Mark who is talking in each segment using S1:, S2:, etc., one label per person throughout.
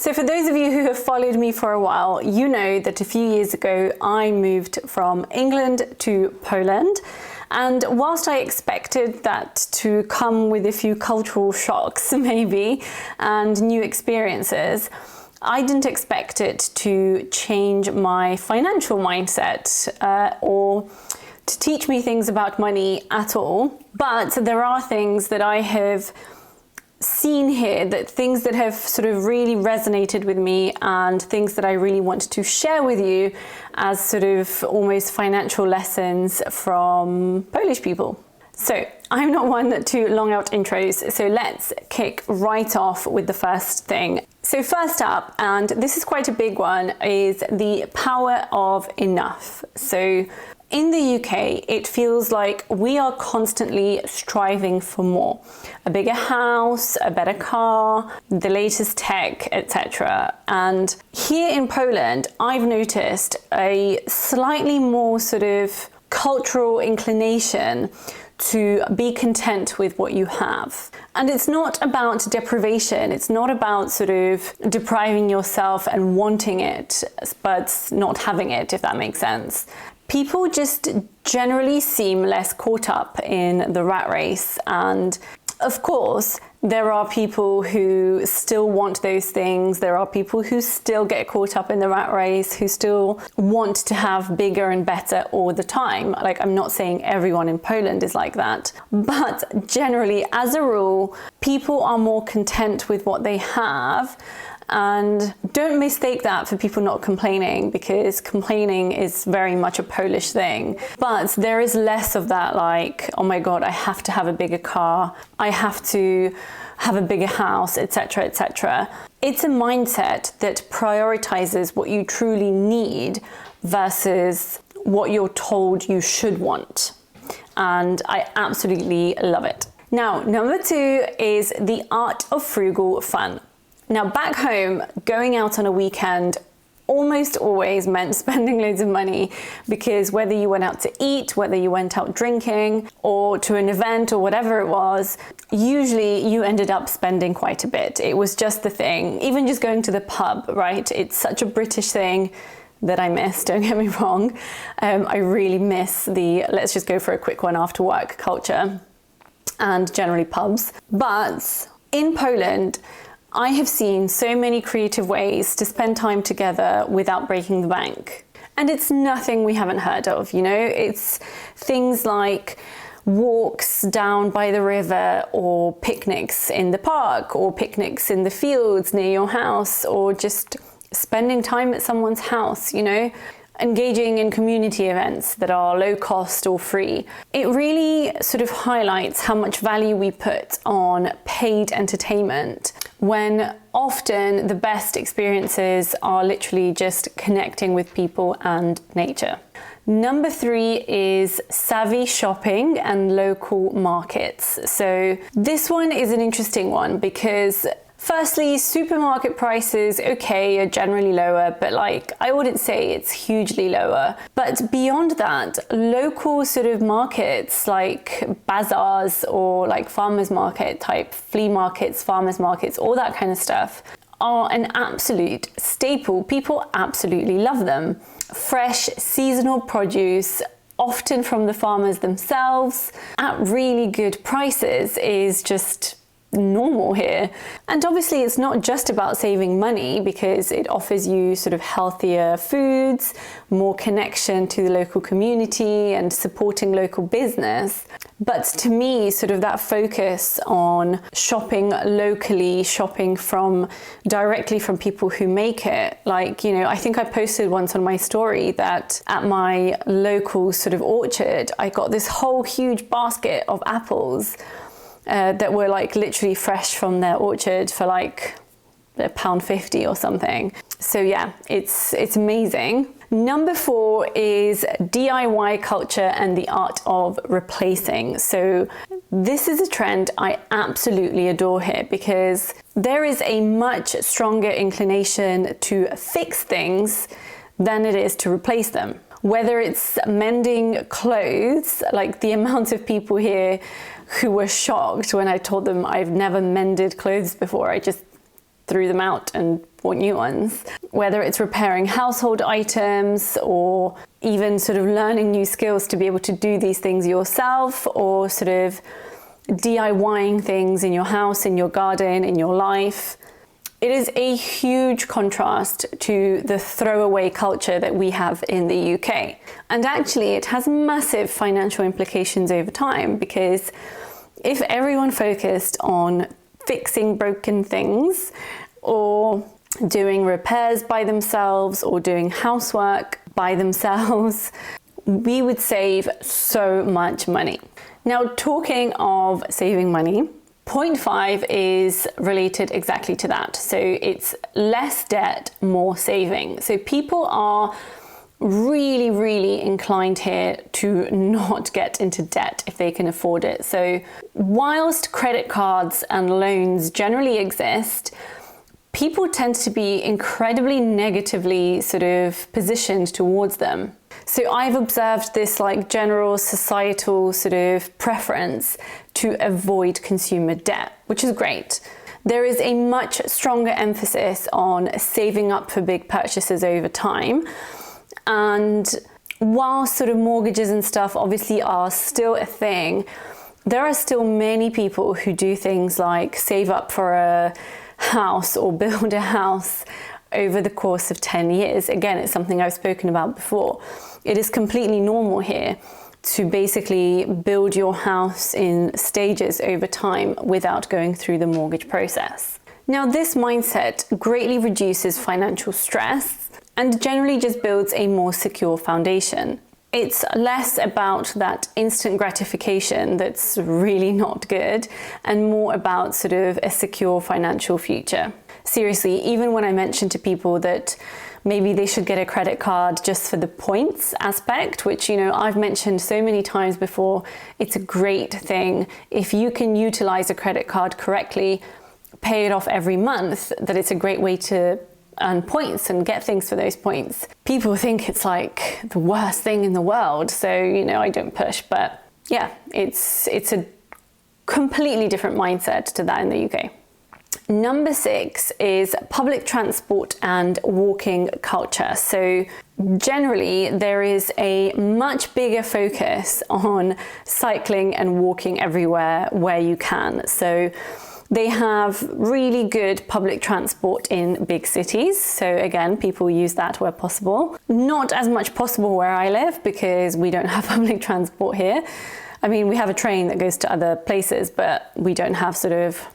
S1: So for those of you who have followed me for a while, you know that a few years ago I moved from England to Poland. And whilst I expected that to come with a few cultural shocks maybe and new experiences, I didn't expect it to change my financial mindset or to teach me things about money at all. But there are things that I have seen here, that things that have sort of really resonated with me and things that I really want to share with you as sort of almost financial lessons from Polish people. So I'm not one to long out intros, so let's kick right off with the first thing. So first up, and this is quite a big one, is the power of enough. So in the UK, it feels like we are constantly striving for more. A bigger house, a better car, the latest tech, etc. And here in Poland, I've noticed a slightly more sort of cultural inclination to be content with what you have. And it's not about deprivation, it's not about sort of depriving yourself and wanting it, but not having it, if that makes sense. People just generally seem less caught up in the rat race. And of course, there are people who still want those things. There are people who still get caught up in the rat race, who still want to have bigger and better all the time. Like, I'm not saying everyone in Poland is like that, but generally, as a rule, people are more content with what they have. And don't mistake that for people not complaining, because complaining is very much a Polish thing. But there is less of that, like, oh my God, I have to have a bigger car, I have to have a bigger house, etc., etc. It's a mindset that prioritizes what you truly need versus what you're told you should want. And I absolutely love it. Now, number 2 is the art of frugal fun. Now, back home, going out on a weekend almost always meant spending loads of money, because whether you went out to eat, whether you went out drinking or to an event or whatever it was, usually you ended up spending quite a bit. It was just the thing. Even just going to the pub, right? It's such a British thing that I miss, don't get me wrong. I really miss the let's just go for a quick one after work culture and generally pubs. But in Poland, I have seen so many creative ways to spend time together without breaking the bank. And it's nothing we haven't heard of, you know? It's things like walks down by the river, or picnics in the park, or picnics in the fields near your house, or just spending time at someone's house, you know? Engaging in community events that are low cost or free. It really sort of highlights how much value we put on paid entertainment, when often the best experiences are literally just connecting with people and nature. Number 3 is savvy shopping and local markets. So this one is an interesting one because firstly, supermarket prices, okay, are generally lower, but like, I wouldn't say it's hugely lower. But beyond that, local sort of markets like bazaars or like farmers market type, flea markets, farmers markets, all that kind of stuff are an absolute staple. People absolutely love them. Fresh, seasonal produce, often from the farmers themselves, at really good prices is just normal here. And obviously it's not just about saving money, because it offers you sort of healthier foods, more connection to the local community and supporting local business. But to me, sort of that focus on shopping locally, shopping from directly from people who make it, like, you know, I think I posted once on my story that at my local sort of orchard, I got this whole huge basket of apples that were like literally fresh from their orchard for like £1.50 or something. So yeah, it's amazing. Number 4 is DIY culture and the art of replacing. So this is a trend I absolutely adore here, because there is a much stronger inclination to fix things than it is to replace them. Whether it's mending clothes, like the amount of people here who were shocked when I told them I've never mended clothes before. I just threw them out and bought new ones. Whether it's repairing household items or even sort of learning new skills to be able to do these things yourself, or sort of DIYing things in your house, in your garden, in your life. It is a huge contrast to the throwaway culture that we have in the UK. And actually, it has massive financial implications over time, because if everyone focused on fixing broken things or doing repairs by themselves or doing housework by themselves, we would save so much money. Now, talking of saving money, point 5 is related exactly to that. So it's less debt, more saving. So people are really, really inclined here to not get into debt if they can afford it. So whilst credit cards and loans generally exist, people tend to be incredibly negatively sort of positioned towards them. So I've observed this like general societal sort of preference to avoid consumer debt, which is great. There is a much stronger emphasis on saving up for big purchases over time. And while sort of mortgages and stuff obviously are still a thing, there are still many people who do things like save up for a house or build a house over the course of 10 years. Again, it's something I've spoken about before. It is completely normal here to basically build your house in stages over time without going through the mortgage process. Now, this mindset greatly reduces financial stress and generally just builds a more secure foundation. It's less about that instant gratification that's really not good, and more about sort of a secure financial future. Seriously, even when I mention to people that maybe they should get a credit card just for the points aspect, which, you know, I've mentioned so many times before, it's a great thing. If you can utilize a credit card correctly, pay it off every month, that it's a great way to earn points and get things for those points. People think it's like the worst thing in the world. So, you know, I don't push, but yeah, it's a completely different mindset to that in the UK. Number 6 is public transport and walking culture. So generally, there is a much bigger focus on cycling and walking everywhere where you can. So they have really good public transport in big cities. So again, people use that where possible. Not as much possible where I live because we don't have public transport here. I mean, we have a train that goes to other places, but we don't have sort of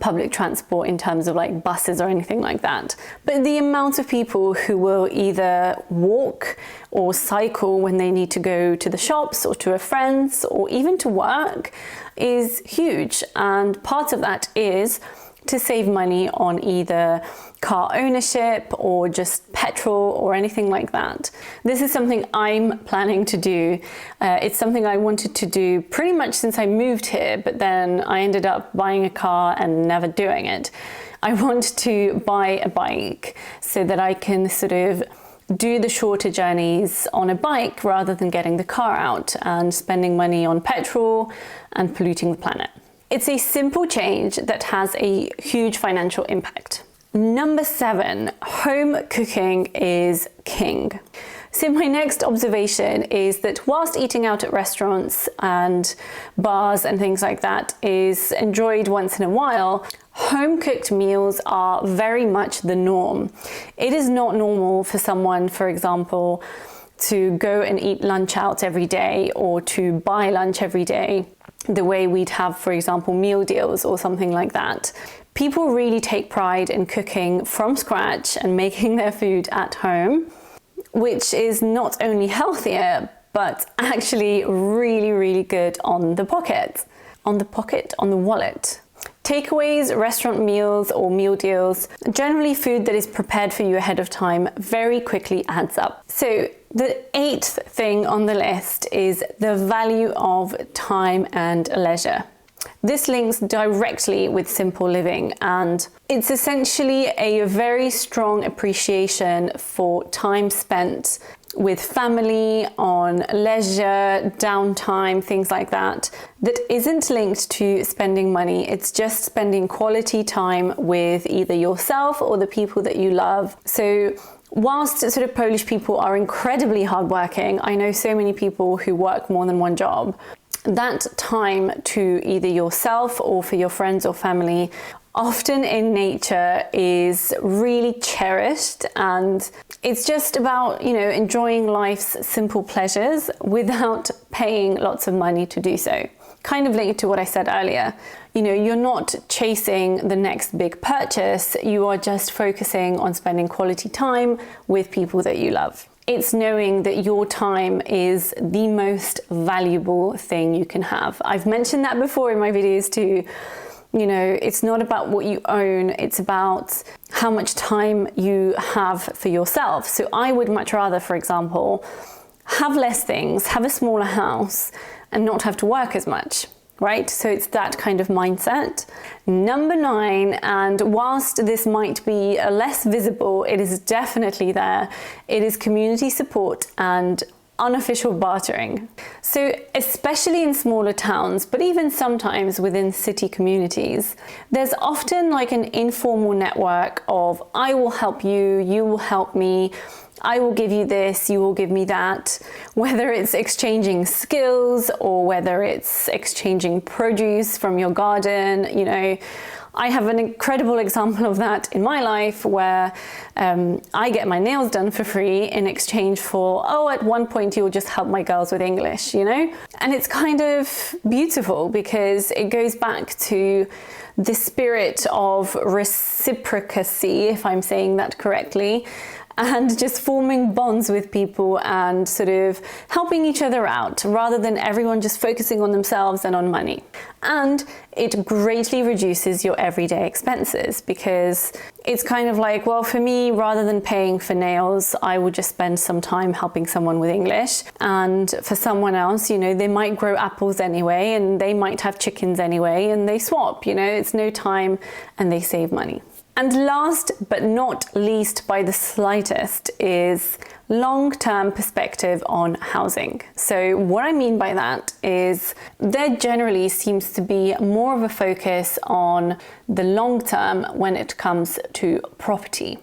S1: public transport in terms of like buses or anything like that. But the amount of people who will either walk or cycle when they need to go to the shops or to a friend's or even to work is huge. And part of that is to save money on either car ownership or just petrol or anything like that. This is something I'm planning to do. It's something I wanted to do pretty much since I moved here, but then I ended up buying a car and never doing it. I want to buy a bike so that I can sort of do the shorter journeys on a bike rather than getting the car out and spending money on petrol and polluting the planet. It's a simple change that has a huge financial impact. Number 7, home cooking is king. So my next observation is that whilst eating out at restaurants and bars and things like that is enjoyed once in a while, home cooked meals are very much the norm. It is not normal for someone, for example, to go and eat lunch out every day or to buy lunch every day the way we'd have, for example, meal deals or something like that. People really take pride in cooking from scratch and making their food at home, which is not only healthier, but actually really, really good on the pocket. On the wallet. Takeaways, restaurant meals or meal deals, generally food that is prepared for you ahead of time, very quickly adds up. So the 8th thing on the list is the value of time and leisure. This links directly with simple living, and it's essentially a very strong appreciation for time spent with family, on leisure, downtime, things like that, that isn't linked to spending money. It's just spending quality time with either yourself or the people that you love. So whilst sort of Polish people are incredibly hardworking, I know so many people who work more than one job, that time to either yourself or for your friends or family, often in nature, is really cherished, and it's just about, you know, enjoying life's simple pleasures without paying lots of money to do so. Kind of linked to what I said earlier. You know, you're not chasing the next big purchase, you are just focusing on spending quality time with people that you love. It's knowing that your time is the most valuable thing you can have. I've mentioned that before in my videos too. You know, it's not about what you own, it's about how much time you have for yourself. So I would much rather, for example, have less things, have a smaller house, and not have to work as much, right? So it's that kind of mindset. Number 9, and whilst this might be less visible, it is definitely there. It is community support and unofficial bartering. So especially in smaller towns, but even sometimes within city communities, there's often like an informal network of I will help you, you will help me, I will give you this, you will give me that, whether it's exchanging skills or whether it's exchanging produce from your garden. You know, I have an incredible example of that in my life where I get my nails done for free in exchange for, oh, at one point you'll just help my girls with English, you know? And it's kind of beautiful because it goes back to the spirit of reciprocity, if I'm saying that correctly, and just forming bonds with people and sort of helping each other out rather than everyone just focusing on themselves and on money. And it greatly reduces your everyday expenses because it's kind of like, well, for me, rather than paying for nails, I would just spend some time helping someone with English. And for someone else, you know, they might grow apples anyway, and they might have chickens anyway, and they swap, you know, it's no time and they save money. And last but not least by the slightest is long-term perspective on housing. So what I mean by that is there generally seems to be more of a focus on the long term when it comes to property.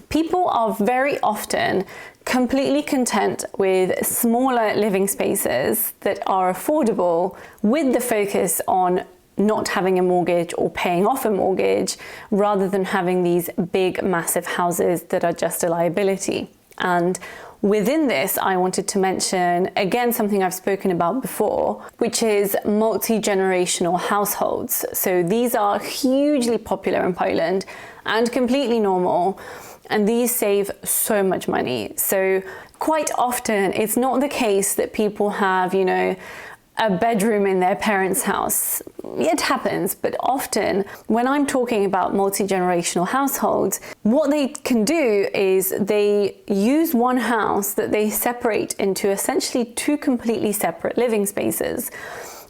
S1: People are very often completely content with smaller living spaces that are affordable with the focus on not having a mortgage or paying off a mortgage rather than having these big massive houses that are just a liability. And within this, I wanted to mention again something I've spoken about before, which is multi-generational households. So these are hugely popular in Poland and completely normal, and these save so much money. So quite often it's not the case that people have, you know, a bedroom in their parents' house. It happens, but often when I'm talking about multi-generational households, what they can do is they use one house that they separate into essentially 2 completely separate living spaces.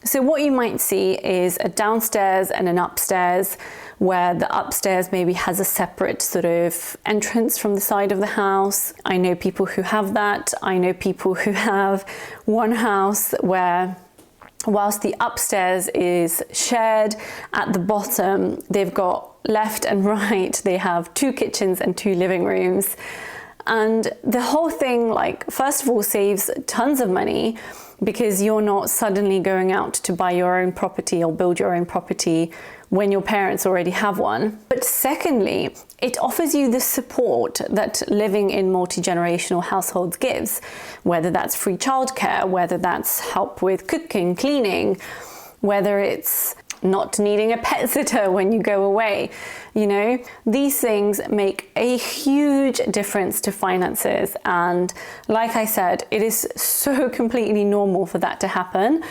S1: So what you might see is a downstairs and an upstairs, where the upstairs maybe has a separate sort of entrance from the side of the house. I know people who have that. I know people who have one house where whilst the upstairs is shared, at the bottom they've got left and right, they have 2 kitchens and 2 living rooms. And the whole thing, like, first of all, saves tons of money because you're not suddenly going out to buy your own property or build your own property when your parents already have one. But secondly, it offers you the support that living in multi-generational households gives, whether that's free childcare, whether that's help with cooking, cleaning, whether it's not needing a pet sitter when you go away. You know, these things make a huge difference to finances. And like I said, it is so completely normal for that to happen.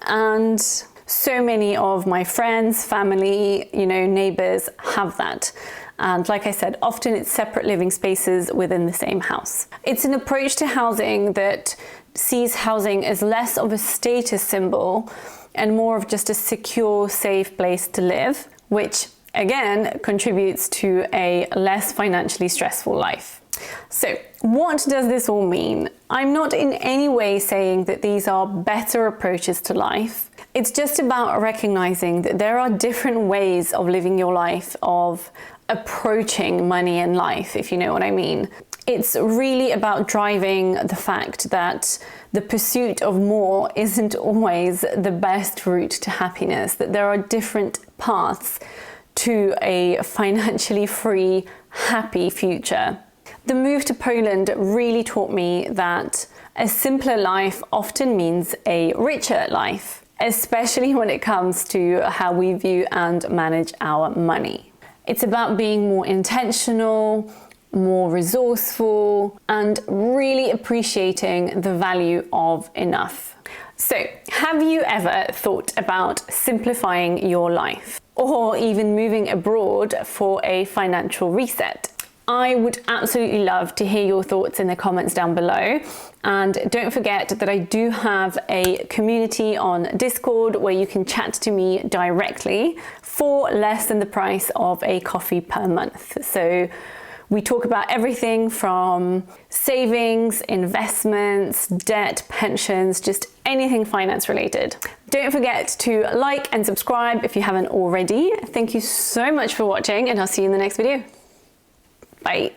S1: And so many of my friends, family, you know, neighbors have that. And like I said, often it's separate living spaces within the same house. It's an approach to housing that sees housing as less of a status symbol and more of just a secure, safe place to live, which again contributes to a less financially stressful life. So what does this all mean? I'm not in any way saying that these are better approaches to life. It's just about recognizing that there are different ways of living your life, of approaching money and life, if you know what I mean. It's really about driving the fact that the pursuit of more isn't always the best route to happiness, that there are different paths to a financially free, happy future. The move to Poland really taught me that a simpler life often means a richer life, especially when it comes to how we view and manage our money. It's about being more intentional, more resourceful, and really appreciating the value of enough. So, have you ever thought about simplifying your life, or even moving abroad for a financial reset? I would absolutely love to hear your thoughts in the comments down below. And don't forget that I do have a community on Discord where you can chat to me directly for less than the price of a coffee per month. So we talk about everything from savings, investments, debt, pensions, just anything finance related. Don't forget to like and subscribe if you haven't already. Thank you so much for watching, and I'll see you in the next video. Bye.